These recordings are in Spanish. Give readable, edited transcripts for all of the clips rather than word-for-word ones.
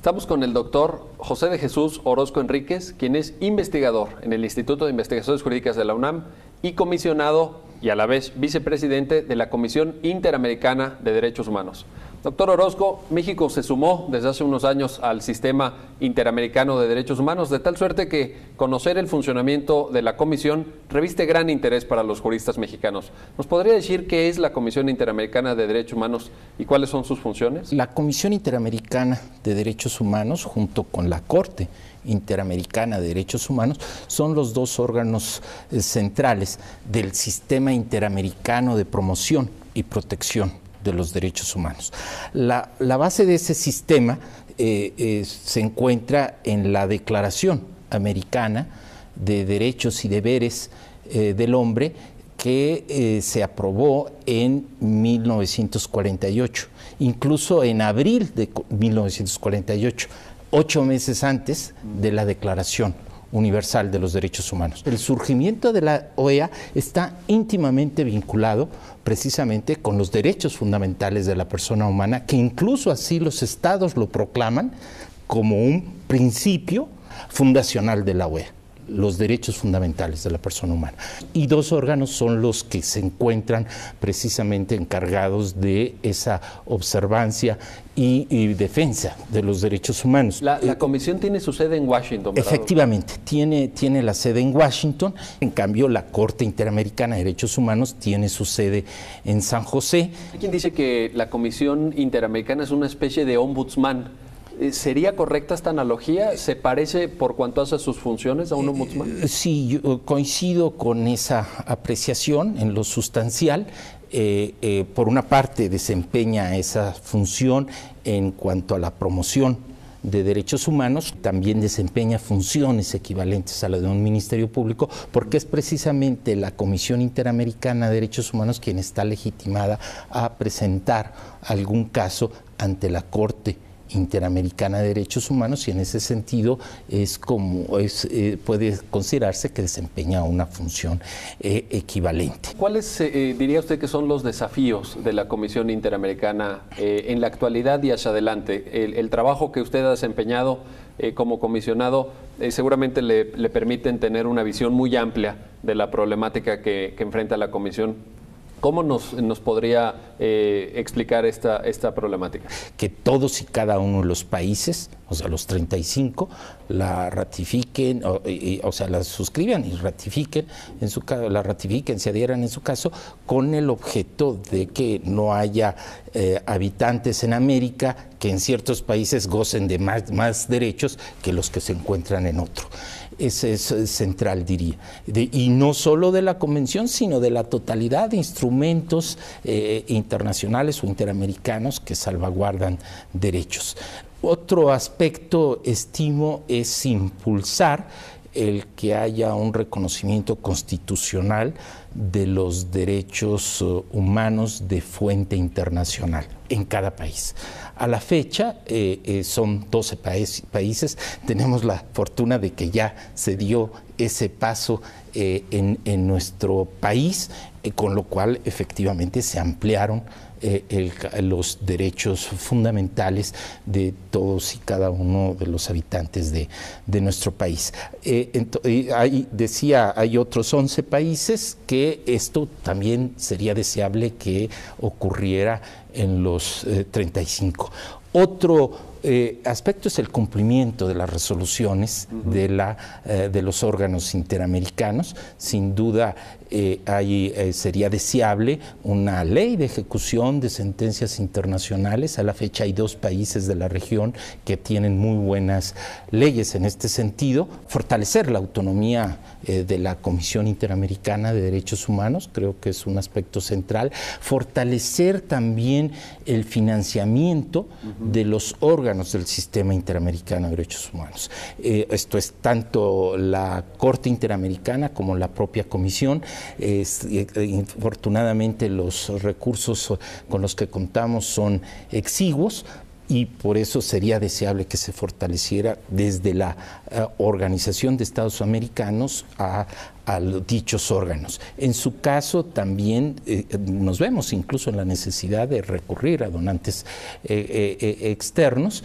Estamos con el doctor José de Jesús Orozco Enríquez, quien es investigador en el Instituto de Investigaciones Jurídicas de la UNAM y comisionado y a la vez vicepresidente de la Comisión Interamericana de Derechos Humanos. Doctor Orozco, México se sumó desde hace unos años al Sistema Interamericano de Derechos Humanos, de tal suerte que conocer el funcionamiento de la comisión reviste gran interés para los juristas mexicanos. ¿Nos podría decir qué es la Comisión Interamericana de Derechos Humanos y cuáles son sus funciones? La Comisión Interamericana de Derechos Humanos, junto con la Corte Interamericana de Derechos Humanos, son los dos órganos centrales del Sistema Interamericano de Promoción y Protección de los derechos humanos. La base de ese sistema se encuentra en la Declaración Americana de Derechos y Deberes del Hombre, que se aprobó en 1948, incluso en abril de 1948, 8 meses antes de la Declaración Universal de los Derechos Humanos. El surgimiento de la OEA está íntimamente vinculado precisamente con los derechos fundamentales de la persona humana, que incluso así los estados lo proclaman como un principio fundacional de la OEA, los derechos fundamentales de la persona humana. Y dos órganos son los que se encuentran precisamente encargados de esa observancia y defensa de los derechos humanos. La comisión tiene su sede en Washington, ¿verdad? Efectivamente, tiene la sede en Washington. En cambio, la Corte Interamericana de Derechos Humanos tiene su sede en San José. Hay quien dice que la Comisión Interamericana es una especie de ombudsman. ¿Sería correcta esta analogía? ¿Se parece por cuanto hace sus funciones a un ombudsman? Sí, yo coincido con esa apreciación en lo sustancial. Por una parte desempeña esa función en cuanto a la promoción de derechos humanos, también desempeña funciones equivalentes a la de un ministerio público, porque es precisamente la Comisión Interamericana de Derechos Humanos quien está legitimada a presentar algún caso ante la Corte Interamericana de Derechos Humanos, y en ese sentido puede considerarse que desempeña una función equivalente. ¿Cuáles diría usted que son los desafíos de la Comisión Interamericana en la actualidad y hacia adelante? El trabajo que usted ha desempeñado como comisionado seguramente le permiten tener una visión muy amplia de la problemática que enfrenta la Comisión. ¿Cómo nos podría explicar esta problemática? Que todos y cada uno de los países, o sea, los 35, la ratifiquen, o sea, la suscriban y ratifiquen, en su caso, la ratifiquen, se adhieran en su caso, con el objeto de que no haya habitantes en América que en ciertos países gocen de más derechos que los que se encuentran en otro. Ese es central, diría. Y no solo de la Convención, sino de la totalidad de instrumentos internacionales o interamericanos que salvaguardan derechos. Otro aspecto, estimo, es impulsar el que haya un reconocimiento constitucional de los derechos humanos de fuente internacional en cada país. A la fecha son 12 países, tenemos la fortuna de que ya se dio ese paso en nuestro país, con lo cual efectivamente se ampliaron los derechos fundamentales de todos y cada uno de los habitantes de nuestro país. Hay otros 11 países que esto también sería deseable que ocurriera en los 35. Otro aspecto es el cumplimiento de las resoluciones de los órganos interamericanos. Sin duda sería deseable una ley de ejecución de sentencias internacionales. A la fecha hay 2 países de la región que tienen muy buenas leyes en este sentido. Fortalecer la autonomía de la Comisión Interamericana de Derechos Humanos, creo que es un aspecto central. Fortalecer también el financiamiento de los órganos del Sistema Interamericano de Derechos Humanos. Esto es tanto la Corte Interamericana como la propia Comisión. Infortunadamente los recursos con los que contamos son exiguos, y por eso sería deseable que se fortaleciera desde la Organización de Estados Americanos a dichos órganos. En su caso también nos vemos incluso en la necesidad de recurrir a donantes externos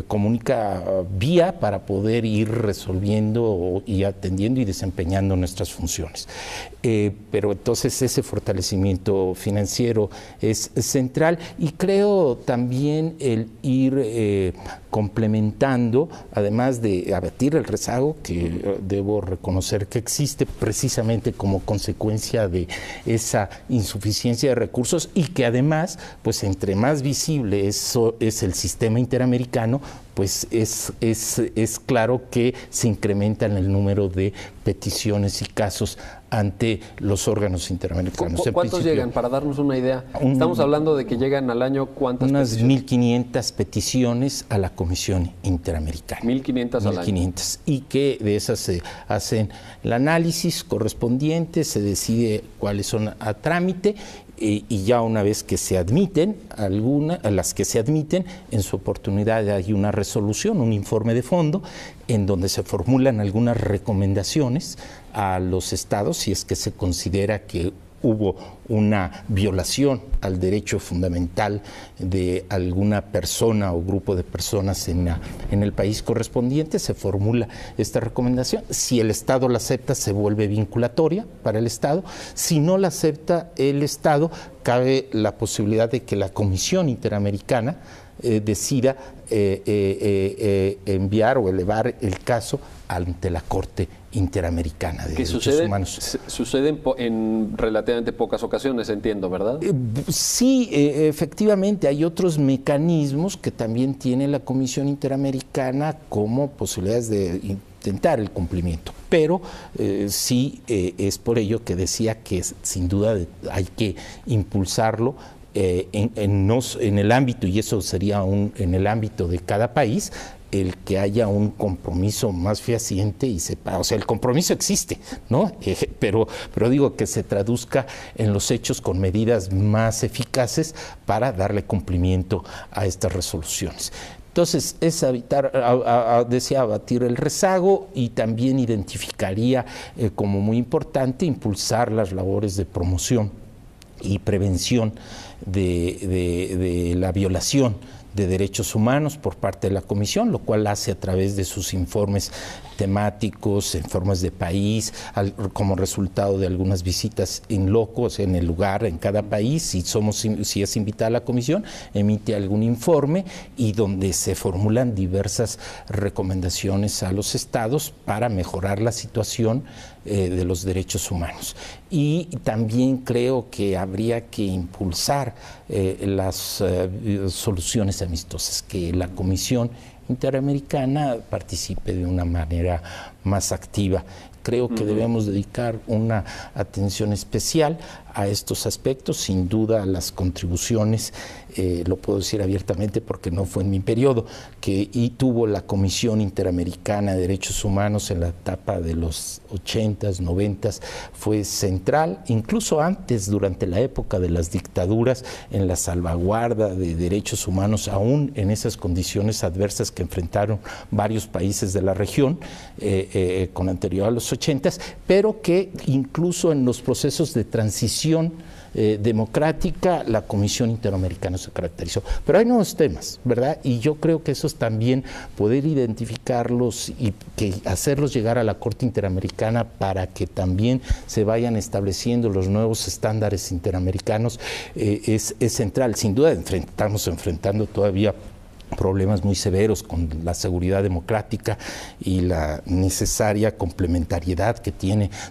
como única vía para poder ir resolviendo y atendiendo y desempeñando nuestras funciones. Pero entonces ese fortalecimiento financiero es central, y creo también el ir complementando, además de abatir el rezago, que debo reconocer que existe precisamente como consecuencia de esa insuficiencia de recursos, y que además, pues entre más visible eso es el sistema interamericano, pues es claro que se incrementa en el número de peticiones y casos ante los órganos interamericanos. ¿Cuántos llegan? Para darnos una idea. Estamos hablando de que llegan al año, ¿cuántas unas peticiones? 1.500 peticiones a la Comisión Interamericana. 1.500 al año. Y que de esas se hacen el análisis correspondiente, se decide cuáles son a trámite, y ya una vez que se admiten, las que se admiten, en su oportunidad hay una resolución, un informe de fondo, en donde se formulan algunas recomendaciones a los estados si es que se considera que hubo una violación al derecho fundamental de alguna persona o grupo de personas en el país correspondiente. Se formula esta recomendación. Si el Estado la acepta, se vuelve vinculatoria para el Estado. Si no la acepta el Estado, cabe la posibilidad de que la Comisión Interamericana decida enviar o elevar el caso ante la Corte Interamericana de Derechos Humanos. Sucede en relativamente pocas ocasiones, entiendo, ¿verdad? Sí, efectivamente, hay otros mecanismos que también tiene la Comisión Interamericana como posibilidades de intentar el cumplimiento, pero sí es por ello que decía que sin duda hay que impulsarlo en el ámbito, y eso sería en el ámbito de cada país, el que haya un compromiso más fehaciente y sepa, o sea, el compromiso existe, ¿no? Pero digo que se traduzca en los hechos con medidas más eficaces para darle cumplimiento a estas resoluciones. Entonces, es decía abatir el rezago, y también identificaría como muy importante impulsar las labores de promoción y prevención de la violación de derechos humanos por parte de la Comisión, lo cual hace a través de sus informes temáticos, informes de país, como resultado de algunas visitas in loco, o sea, en el lugar, en cada país. Si es invitada a la Comisión, emite algún informe, y donde se formulan diversas recomendaciones a los estados para mejorar la situación de los derechos humanos. Y también creo que habría que impulsar las soluciones amistosas, que la Comisión Interamericana participe de una manera más activa. Creo que debemos dedicar una atención especial a estos aspectos. Sin duda, las contribuciones, lo puedo decir abiertamente porque no fue en mi periodo, y tuvo la Comisión Interamericana de Derechos Humanos en la etapa de los 80s, 90s, fue central, incluso antes, durante la época de las dictaduras, en la salvaguarda de derechos humanos, aún en esas condiciones adversas que enfrentaron varios países de la región con anterioridad a los 80s, pero que incluso en los procesos de transición democrática, la Comisión Interamericana se caracterizó. Pero hay nuevos temas, ¿verdad? Y yo creo que esos también, poder identificarlos y hacerlos llegar a la Corte Interamericana para que también se vayan estableciendo los nuevos estándares interamericanos, es central. Sin duda estamos enfrentando todavía problemas muy severos con la seguridad democrática y la necesaria complementariedad que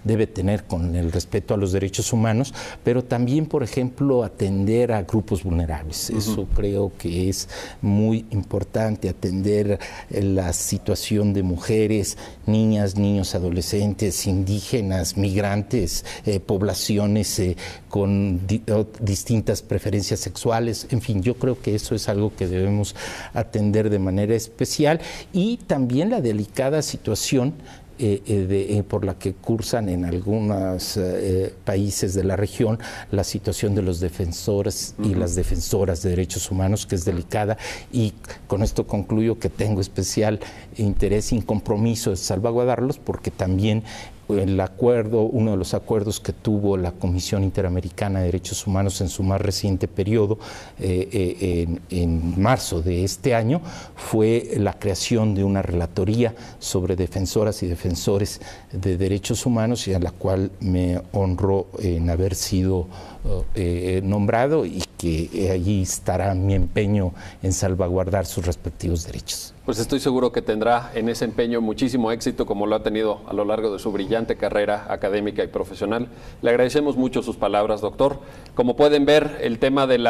debe tener con el respeto a los derechos humanos, pero también, por ejemplo, atender a grupos vulnerables. Eso creo que es muy importante, atender la situación de mujeres, niñas, niños, adolescentes, indígenas, migrantes, poblaciones con distintas preferencias sexuales. En fin, yo creo que eso es algo que debemos atender de manera especial, y también la delicada situación por la que cursan en algunos países de la región la situación de los defensores y las defensoras de derechos humanos, que es delicada, y con esto concluyo que tengo especial interés y compromiso de salvaguardarlos, porque también uno de los acuerdos que tuvo la Comisión Interamericana de Derechos Humanos en su más reciente periodo, en marzo de este año, fue la creación de una relatoría sobre defensoras y defensores de derechos humanos, y a la cual me honro en haber sido nombrado, y que allí estará mi empeño en salvaguardar sus respectivos derechos. Pues estoy seguro que tendrá en ese empeño muchísimo éxito, como lo ha tenido a lo largo de su brillante carrera académica y profesional. Le agradecemos mucho sus palabras, doctor. Como pueden ver, el tema de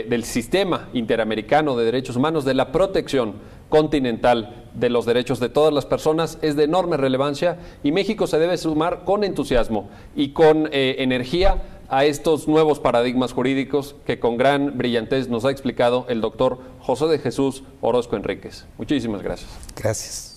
del sistema interamericano de derechos humanos, de la protección continental de los derechos de todas las personas, es de enorme relevancia, y México se debe sumar con entusiasmo y con energía a estos nuevos paradigmas jurídicos que con gran brillantez nos ha explicado el doctor José de Jesús Orozco Enríquez. Muchísimas gracias. Gracias.